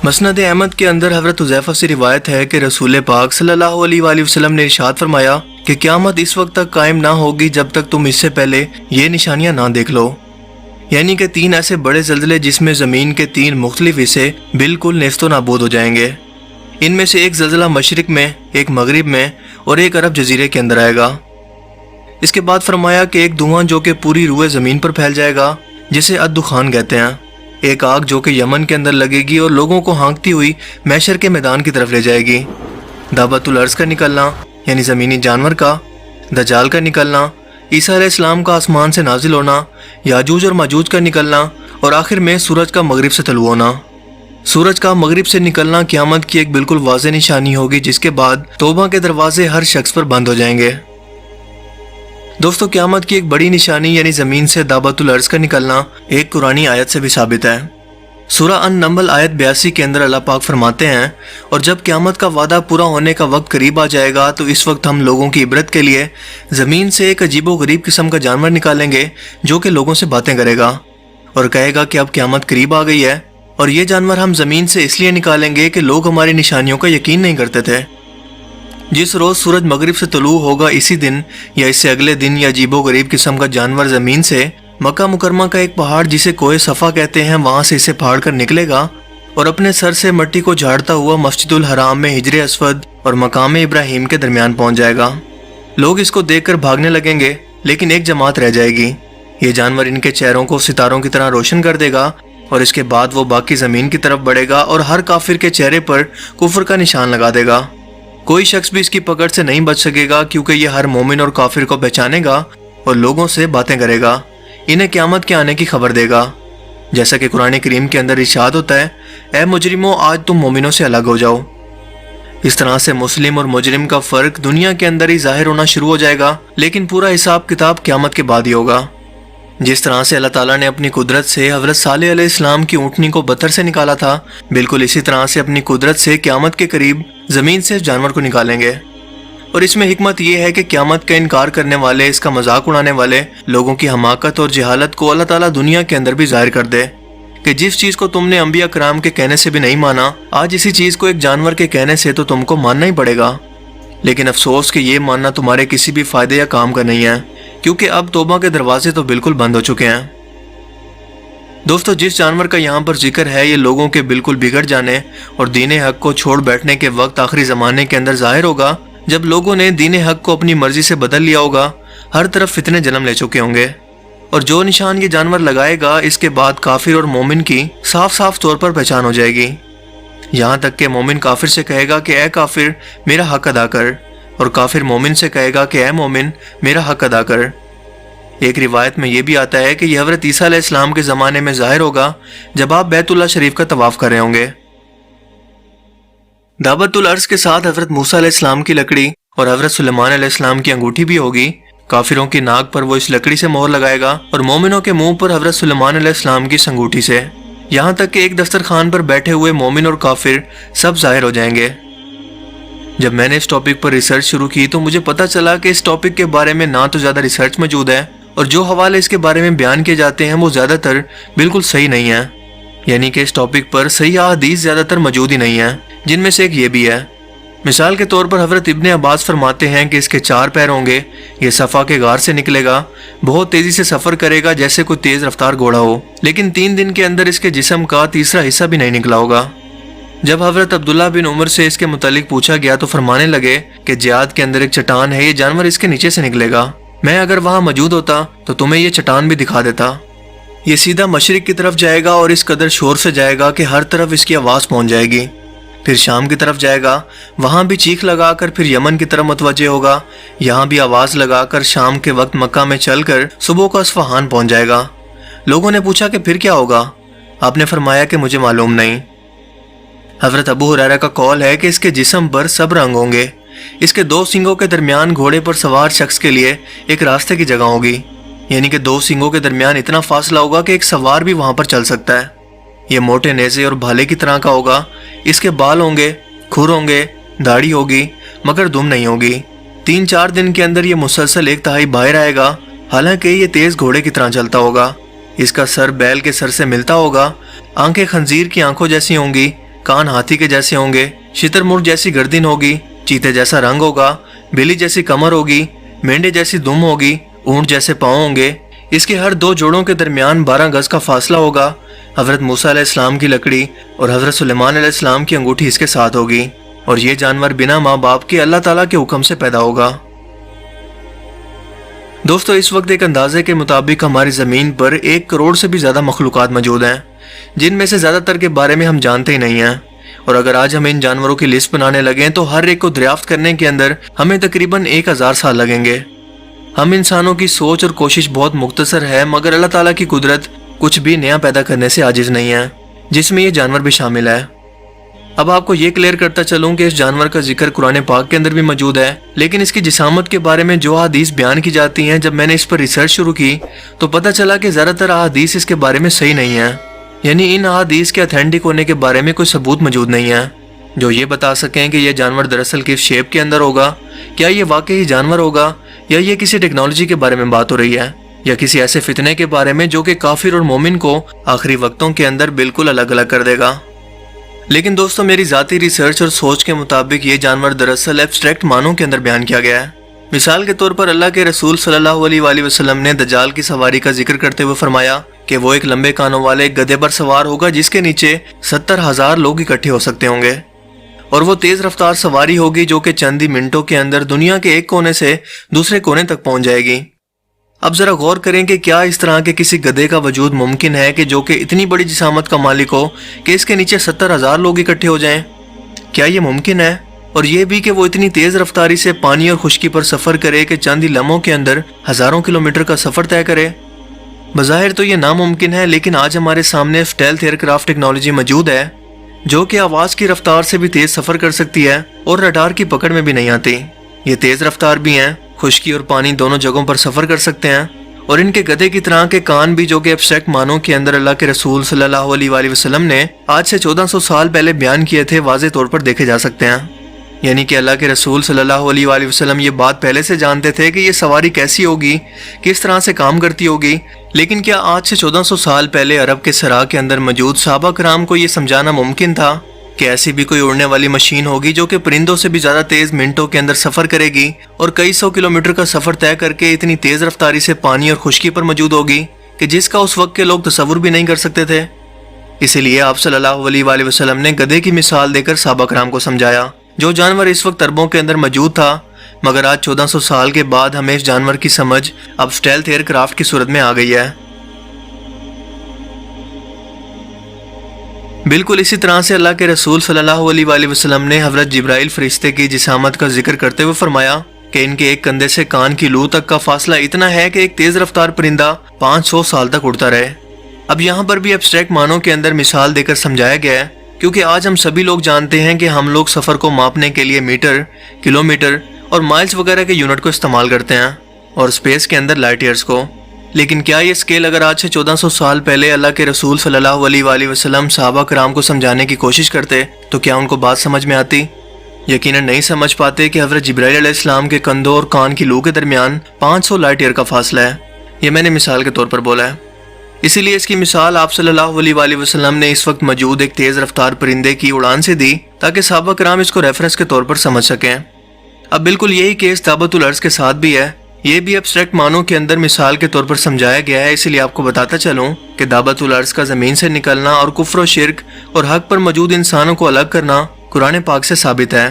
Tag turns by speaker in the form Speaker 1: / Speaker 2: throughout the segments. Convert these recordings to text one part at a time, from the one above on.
Speaker 1: مسند احمد کے اندر حضرت حذیفہ سے روایت ہے کہ رسول پاک صلی اللہ علیہ وآلہ وسلم نے ارشاد فرمایا کہ قیامت اس وقت تک قائم نہ ہوگی جب تک تم اس سے پہلے یہ نشانیاں نہ دیکھ لو، یعنی کہ 3 ایسے بڑے زلزلے جس میں زمین کے 3 مختلف حصے بالکل نیست و نابود ہو جائیں گے۔ ان میں سے ایک زلزلہ مشرق میں، ایک مغرب میں اور ایک عرب جزیرے کے اندر آئے گا۔ اس کے بعد فرمایا کہ ایک دھواں جو کہ پوری روئے زمین پر پھیل جائے گا جسے الدخان کہتے ہیں، ایک آگ جو کہ یمن کے اندر لگے گی اور لوگوں کو ہانکتی ہوئی محشر کے میدان کی طرف لے جائے گی، دابۃ الارض کا نکلنا یعنی زمینی جانور کا، دجال کا نکلنا، عیسیٰ علیہ السلام کا آسمان سے نازل ہونا، یاجوج اور ماجوج کا نکلنا اور آخر میں سورج کا مغرب سے طلوع ہونا۔ سورج کا مغرب سے نکلنا قیامت کی ایک بالکل واضح نشانی ہوگی، جس کے بعد توبہ کے دروازے ہر شخص پر بند ہو جائیں گے۔ دوستو، قیامت کی ایک بڑی نشانی یعنی زمین سے دابۃ الارض کا نکلنا ایک قرآنی آیت سے بھی ثابت ہے۔ سورہ النمل آیت 82 کے اندر اللہ پاک فرماتے ہیں، اور جب قیامت کا وعدہ پورا ہونے کا وقت قریب آ جائے گا تو اس وقت ہم لوگوں کی عبرت کے لیے زمین سے ایک عجیب و غریب قسم کا جانور نکالیں گے جو کہ لوگوں سے باتیں کرے گا اور کہے گا کہ اب قیامت قریب آ گئی ہے، اور یہ جانور ہم زمین سے اس لیے نکالیں گے کہ لوگ ہماری نشانیوں کا یقین نہیں کرتے تھے۔ جس روز سورج مغرب سے طلوع ہوگا اسی دن یا اس سے اگلے دن یہ عجیب و غریب قسم کا جانور زمین سے مکہ مکرمہ کا ایک پہاڑ جسے کوہ صفا کہتے ہیں وہاں سے اسے پھاڑ کر نکلے گا اور اپنے سر سے مٹی کو جھاڑتا ہوا مسجد الحرام میں ہجر اسود اور مقام ابراہیم کے درمیان پہنچ جائے گا۔ لوگ اس کو دیکھ کر بھاگنے لگیں گے، لیکن ایک جماعت رہ جائے گی۔ یہ جانور ان کے چہروں کو ستاروں کی طرح روشن کر دے گا اور اس کے بعد وہ باقی زمین کی طرف بڑھے گا اور ہر کافر کے چہرے پر کفر کا نشان لگا دے گا۔ کوئی شخص بھی اس کی پکڑ سے نہیں بچ سکے گا، کیونکہ یہ ہر مومن اور کافر کو پہچانے گا اور لوگوں سے باتیں کرے گا، انہیں قیامت کے آنے کی خبر دے گا، جیسا کہ قرآن کریم کے اندر ارشاد ہوتا ہے، اے مجرموں آج تم مومنوں سے الگ ہو جاؤ۔ اس طرح سے مسلم اور مجرم کا فرق دنیا کے اندر ہی ظاہر ہونا شروع ہو جائے گا، لیکن پورا حساب کتاب قیامت کے بعد ہی ہوگا۔ جس طرح سے اللہ تعالیٰ نے اپنی قدرت سے حضرت صالح علیہ السلام کی اونٹنی کو پتھر سے نکالا تھا، بالکل اسی طرح سے اپنی قدرت سے قیامت کے قریب زمین سے اس جانور کو نکالیں گے۔ اور اس میں حکمت یہ ہے کہ قیامت کا انکار کرنے والے، اس کا مذاق اڑانے والے لوگوں کی حماقت اور جہالت کو اللہ تعالیٰ دنیا کے اندر بھی ظاہر کر دے کہ جس چیز کو تم نے انبیاء کرام کے کہنے سے بھی نہیں مانا، آج اسی چیز کو ایک جانور کے کہنے سے تو تم کو ماننا ہی پڑے گا۔ لیکن افسوس کہ یہ ماننا تمہارے کسی بھی فائدے یا کام کا نہیں ہے، کیونکہ اب توبہ کے دروازے تو بالکل بند ہو چکے ہیں۔ دوستو، جس جانور کا یہاں پر ذکر ہے یہ لوگوں کے بالکل بگڑ جانے اور دین حق کو چھوڑ بیٹھنے کے وقت آخری زمانے کے اندر ظاہر ہوگا، جب لوگوں نے دین حق کو اپنی مرضی سے بدل لیا ہوگا، ہر طرف فتنے جنم لے چکے ہوں گے، اور جو نشان یہ جانور لگائے گا اس کے بعد کافر اور مومن کی صاف صاف طور پر پہچان ہو جائے گی، یہاں تک کہ مومن کافر سے کہے گا کہ اے کافر میرا حق ادا کر، اور کافر مومن سے کہے گا کہ اے مومن میرا حق ادا کر۔ ایک روایت میں یہ بھی آتا ہے کہ یہ حضرت عیسیٰ علیہ السلام کے زمانے میں ظاہر ہوگا جب آپ بیت اللہ شریف کا طواف کر رہے ہوں گے۔ دابۃ الارض کے ساتھ حضرت موسیٰ علیہ السلام کی لکڑی اور حضرت سلیمان علیہ السلام کی انگوٹھی بھی ہوگی۔ کافروں کی ناک پر وہ اس لکڑی سے مہر لگائے گا اور مومنوں کے منہ پر حضرت سلیمان علیہ السلام کی انگوٹھی سے، یہاں تک کہ ایک دسترخوان پر بیٹھے ہوئے مومن اور کافر سب ظاہر ہو جائیں گے۔ جب میں نے اس ٹاپک پر ریسرچ شروع کی تو مجھے پتہ چلا کہ اس ٹاپک کے بارے میں نہ تو زیادہ ریسرچ موجود ہے، اور جو حوالے اس کے بارے میں بیان کیے جاتے ہیں وہ زیادہ تر بالکل صحیح نہیں ہیں، یعنی کہ اس ٹاپک پر صحیح احادیث زیادہ تر موجود ہی نہیں ہیں، جن میں سے ایک یہ بھی ہے۔ مثال کے طور پر حضرت ابن عباس فرماتے ہیں کہ اس کے 4 پیر ہوں گے، یہ صفا کے غار سے نکلے گا، بہت تیزی سے سفر کرے گا جیسے کوئی تیز رفتار گھوڑا ہو، لیکن 3 دن کے اندر اس کے جسم کا تیسرا حصہ بھی نہیں نکلا ہوگا۔ جب حضرت عبداللہ بن عمر سے اس کے متعلق پوچھا گیا تو فرمانے لگے کہ جہاد کے اندر ایک چٹان ہے، یہ جانور اس کے نیچے سے نکلے گا، میں اگر وہاں موجود ہوتا تو تمہیں یہ چٹان بھی دکھا دیتا۔ یہ سیدھا مشرق کی طرف جائے گا اور اس قدر شور سے جائے گا کہ ہر طرف اس کی آواز پہنچ جائے گی، پھر شام کی طرف جائے گا، وہاں بھی چیخ لگا کر پھر یمن کی طرف متوجہ ہوگا، یہاں بھی آواز لگا کر شام کے وقت مکہ میں چل کر صبح کو اصفہان پہنچ جائے گا۔ لوگوں نے پوچھا کہ پھر کیا ہوگا؟ آپ نے فرمایا کہ مجھے معلوم نہیں۔ حضرت ابو ہریرہ کا قول ہے کہ اس کے جسم پر سب رنگ ہوں گے، اس کے 2 سینگوں کے درمیان گھوڑے پر سوار شخص کے لیے ایک راستے کی جگہ ہوگی، یعنی کہ 2 سینگوں کے درمیان اتنا فاصلہ ہوگا کہ ایک سوار بھی وہاں پر چل سکتا ہے۔ یہ موٹے نیزے اور بھالے کی طرح کا ہوگا، اس کے بال ہوں گے، کھر ہوں گے، داڑھی ہوگی مگر دم نہیں ہوگی۔ 3-4 دن کے اندر یہ مسلسل 1/3 باہر آئے گا، حالانکہ یہ تیز گھوڑے کی طرح چلتا ہوگا۔ اس کا سر بیل کے سر سے ملتا ہوگا، آنکھیں خنزیر کی آنکھوں جیسی ہوں گی، کان ہاتھی کے جیسے ہوں گے، شتر مرغ جیسی گردن ہوگی، چیتے جیسا رنگ ہوگا، بلی جیسی کمر ہوگی، مینڈے جیسی دم ہوگی، اونٹ جیسے پاؤں ہوں گے، اس کے ہر دو جوڑوں کے درمیان 12 گز کا فاصلہ ہوگا، حضرت موسیٰ علیہ السلام کی لکڑی اور حضرت سلیمان علیہ السلام کی انگوٹھی اس کے ساتھ ہوگی، اور یہ جانور بنا ماں باپ کے اللہ تعالیٰ کے حکم سے پیدا ہوگا۔ دوستو، اس وقت ایک اندازے کے مطابق ہماری زمین پر 1 کروڑ سے بھی زیادہ مخلوقات موجود ہیں، جن میں سے زیادہ تر کے بارے میں ہم جانتے ہی نہیں ہیں، اور اگر آج ہم ان جانوروں کی لسٹ بنانے لگیں تو ہر ایک کو دریافت کرنے کے اندر ہمیں تقریباً 1000 سال لگیں گے۔ ہم انسانوں کی سوچ اور کوشش بہت مختصر ہے، مگر اللہ تعالیٰ کی قدرت کچھ بھی نیا پیدا کرنے سے عاجز نہیں ہے، جس میں یہ جانور بھی شامل ہے۔ اب آپ کو یہ کلیئر کرتا چلوں کہ اس جانور کا ذکر قرآن پاک کے اندر بھی موجود ہے، لیکن اس کی جسامت کے بارے میں جو احادیث بیان کی جاتی ہیں، جب میں نے اس پر ریسرچ شروع کی تو پتہ چلا کہ زیادہ تر احادیث اس کے بارے میں صحیح نہیں ہیں، یعنی ان احادیث کے اتھینٹک ہونے کے بارے میں کوئی ثبوت موجود نہیں ہے جو یہ بتا سکیں کہ یہ جانور دراصل کس شیپ کے اندر ہوگا، کیا یہ واقعی جانور ہوگا، یا یہ کسی ٹیکنالوجی کے بارے میں بات ہو رہی ہے، یا کسی ایسے فتنے کے بارے میں جو کہ کافر اور مومن کو آخری وقتوں کے اندر بالکل الگ الگ کر دے گا۔ لیکن دوستو، میری ذاتی ریسرچ اور سوچ کے مطابق یہ جانور دراصل ایبسٹریکٹ معنوں کے اندر بیان کیا گیا ہے۔ مثال کے طور پر اللہ کے رسول صلی اللہ علیہ وآلہ وسلم نے دجال کی سواری کا ذکر کرتے ہوئے فرمایا کہ وہ ایک لمبے کانوں والے ایک گدھے پر سوار ہوگا جس کے نیچے 70,000 لوگ اکٹھے ہو سکتے ہوں گے، اور وہ تیز رفتار سواری ہوگی جو کہ چند ہی منٹوں کے اندر دنیا کے ایک کونے سے دوسرے کونے تک پہنچ جائے گی۔ اب ذرا غور کریں کہ کیا اس طرح کے کسی گدھے کا وجود ممکن ہے کہ جو کہ اتنی بڑی جسامت کا مالک ہو کہ اس کے نیچے 70,000 لوگ اکٹھے ہو جائیں؟ کیا یہ ممکن ہے؟ اور یہ بھی کہ وہ اتنی تیز رفتاری سے پانی اور خشکی پر سفر کرے کہ چند ہی لمحوں کے اندر ہزاروں کلومیٹر کا سفر طے کرے؟ بظاہر تو یہ ناممکن ہے، لیکن آج ہمارے سامنے اسٹیلتھ ایئر کرافٹ ٹیکنالوجی موجود ہے جو کہ آواز کی رفتار سے بھی تیز سفر کر سکتی ہے اور رڈار کی پکڑ میں بھی نہیں آتی۔ یہ تیز رفتار بھی ہیں، خشکی اور پانی دونوں جگہوں پر سفر کر سکتے ہیں، اور ان کے گدھے کی طرح کے کان بھی جو کہ ایبسٹریکٹ معنوں کے اندر اللہ کے رسول صلی اللہ علیہ وآلہ وسلم نے آج سے 1400 سال پہلے بیان کیے تھے، واضح طور پر دیکھے جا سکتے ہیں۔ یعنی کہ اللہ کے رسول صلی اللہ علیہ وآلہ وسلم یہ بات پہلے سے جانتے تھے کہ یہ سواری کیسی ہوگی، کس طرح سے کام کرتی ہوگی، لیکن کیا آج سے 1400 سال پہلے عرب کے صحرا کے اندر موجود صحابہ کرام کو یہ سمجھانا ممکن تھا کہ ایسی بھی کوئی اڑنے والی مشین ہوگی جو کہ پرندوں سے بھی زیادہ تیز منٹوں کے اندر سفر کرے گی اور کئی 100 کلومیٹر کا سفر طے کر کے اتنی تیز رفتاری سے پانی اور خشکی پر موجود ہوگی کہ جس کا اس وقت کے لوگ تصور بھی نہیں کر سکتے تھے؟ اسی لیے آپ صلی اللہ علیہ وآلہ وسلم نے گدھے کی مثال دے کر صحابہ کرام کو سمجھایا، جو جانور اس وقت عربوں کے اندر موجود تھا، مگر آج 1400 سال کے بعد ہمیں اس جانور کی سمجھ اب اسٹیلتھ ایئر کرافٹ کی صورت میں آ گئی ہے۔ بالکل اسی طرح سے اللہ کے رسول صلی اللہ علیہ وآلہ وسلم نے حضرت جبرائیل فرشتے کی جسامت کا ذکر کرتے ہوئے فرمایا کہ ان کے ایک کندھے سے کان کی لو تک کا فاصلہ اتنا ہے کہ ایک تیز رفتار پرندہ 500 سال تک اڑتا رہے۔ اب یہاں پر بھی ایبسٹریکٹ معنوں کے اندر مثال دے کر سمجھایا گیا ہے، کیونکہ آج ہم سبھی لوگ جانتے ہیں کہ ہم لوگ سفر کو ماپنے کے لیے میٹر، کلومیٹر اور مائلز وغیرہ کے یونٹ کو استعمال کرتے ہیں، اور اسپیس کے اندر لائٹ ایئرز کو۔ لیکن کیا یہ اسکیل اگر آج سے 1400 سال پہلے اللہ کے رسول صلی اللہ علیہ وآلہ وسلم صحابہ کرام کو سمجھانے کی کوشش کرتے تو کیا ان کو بات سمجھ میں آتی؟ یقیناً نہیں سمجھ پاتے کہ حضرت جبرائیل علیہ السلام کے کندھوں اور کان کی لو کے درمیان 500 لائٹ ایئر کا فاصلہ ہے۔ یہ میں نے مثال کے طور پر بولا ہے، اسی لیے اس کی مثال آپ صلی اللہ علیہ وآلہ وسلم نے اس وقت موجود ایک تیز رفتار پرندے کی اڑان سے دی تاکہ صحابہ کرام اس کو ریفرنس کے طور پر سمجھ سکیں۔ اب بالکل یہی کیس دعوت الارض کے ساتھ بھی ہے، یہ بھی ایبسٹریکٹ معنوں کے اندر مثال کے طور پر سمجھایا گیا ہے، اسی لیے آپ کو بتاتا چلوں کہ دعوت الارض کا زمین سے نکلنا اور کفر و شرک اور حق پر موجود انسانوں کو الگ کرنا قرآن پاک سے ثابت ہے۔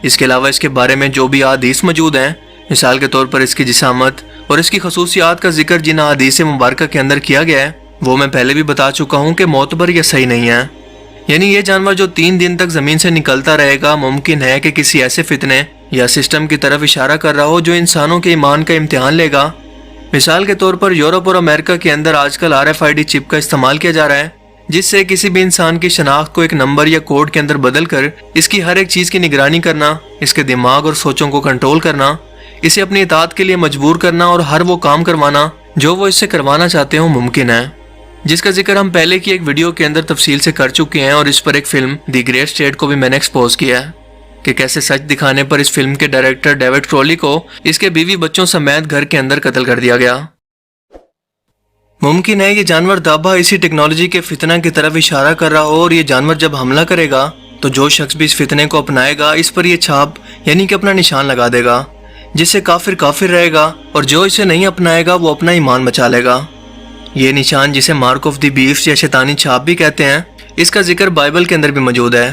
Speaker 1: اس کے علاوہ اس کے بارے میں جو بھی احادیث موجود ہیں، مثال کے طور پر اس کی جسامت اور اس کی خصوصیات کا ذکر جن احادیث مبارکہ کے اندر کیا گیا ہے، وہ میں پہلے بھی بتا چکا ہوں کہ معتبر یا صحیح نہیں ہے۔ یعنی یہ جانور جو 3 دن تک زمین سے نکلتا رہے گا، ممکن ہے کہ کسی ایسے فتنے یا سسٹم کی طرف اشارہ کر رہا ہو جو انسانوں کے ایمان کا امتحان لے گا۔ مثال کے طور پر یورپ اور امریکہ کے اندر آج کل RFID چپ کا استعمال کیا جا رہا ہے، جس سے کسی بھی انسان کی شناخت کو ایک نمبر یا کوڈ کے اندر بدل کر اس کی ہر ایک چیز کی نگرانی کرنا، اس کے دماغ اور سوچوں کو کنٹرول کرنا، اسے اپنی اطاعت کے لیے مجبور کرنا اور ہر وہ کام کروانا جو وہ اس سے کروانا چاہتے ہوں ممکن ہے، جس کا ذکر ہم پہلے کی ایک ویڈیو کے اندر تفصیل سے کر چکے ہیں، اور اس پر ایک فلم دی گریٹ اسٹیٹ کو بھی میں نے ایکسپوز کیا ہے کہ کیسے سچ دکھانے پر اس فلم کے ڈائریکٹر ڈیوڈ کرولی کو اس کے بیوی بچوں سمیت گھر کے اندر قتل کر دیا گیا۔ ممکن ہے یہ جانور دابا اسی ٹیکنالوجی کے فتنہ کی طرف اشارہ کر رہا ہو، اور یہ جانور جب حملہ کرے گا تو جو شخص بھی اس فتنے کو اپنائے گا اس پر یہ چھاپ یعنی کہ اپنا نشان لگا دے گا، جس سے کافر کافر رہے گا، اور جو اسے نہیں اپنائے گا وہ اپنا ایمان بچا لے گا۔ یہ نشان جسے مارک آف دی بیسٹ یا شیطانی چھاپ بھی کہتے ہیں، اس کا ذکر بائبل کے اندر بھی موجود ہے۔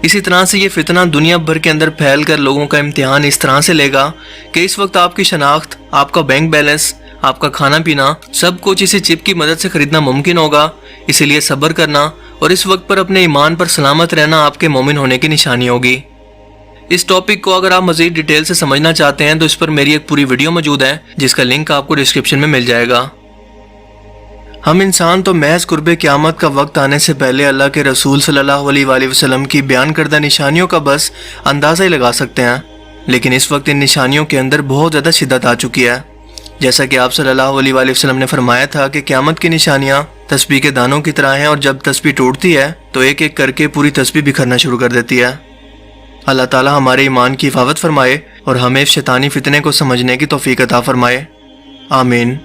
Speaker 1: اسی طرح سے یہ فتنہ دنیا بھر کے اندر پھیل کر لوگوں کا امتحان اس طرح سے لے گا کہ اس وقت آپ کی شناخت، آپ کا بینک بیلنس، آپ کا کھانا پینا، سب کچھ اسی چپ کی مدد سے خریدنا ممکن ہوگا۔ اسی لیے صبر کرنا اور اس وقت پر اپنے ایمان پر سلامت رہنا آپ کے مومن ہونے کی نشانی ہوگی۔ اس ٹاپک کو اگر آپ مزید ڈیٹیل سے سمجھنا چاہتے ہیں تو اس پر میری ایک پوری ویڈیو موجود ہے، جس کا لنک آپ کو ڈسکرپشن میں مل جائے گا۔ ہم انسان تو محض قرب قیامت کا وقت آنے سے پہلے اللہ کے رسول صلی اللہ علیہ وآلہ وسلم کی بیان کردہ نشانیوں کا بس اندازہ ہی لگا سکتے ہیں، لیکن اس وقت ان نشانیوں کے اندر بہت زیادہ شدت آ چکی ہے۔ جیسا کہ آپ صلی اللہ علیہ وآلہ وسلم نے فرمایا تھا کہ قیامت کی نشانیاں تسبیح کے دانوں کی طرح ہیں، اور جب تسبیح ٹوٹتی ہے تو ایک ایک کر کے پوری تسبیح بکھرنا شروع کر دیتی ہے۔ اللہ تعالی ہمارے ایمان کی حفاظت فرمائے اور ہمیں شیطانی فتنے کو سمجھنے کی توفیق عطا فرمائے، آمین۔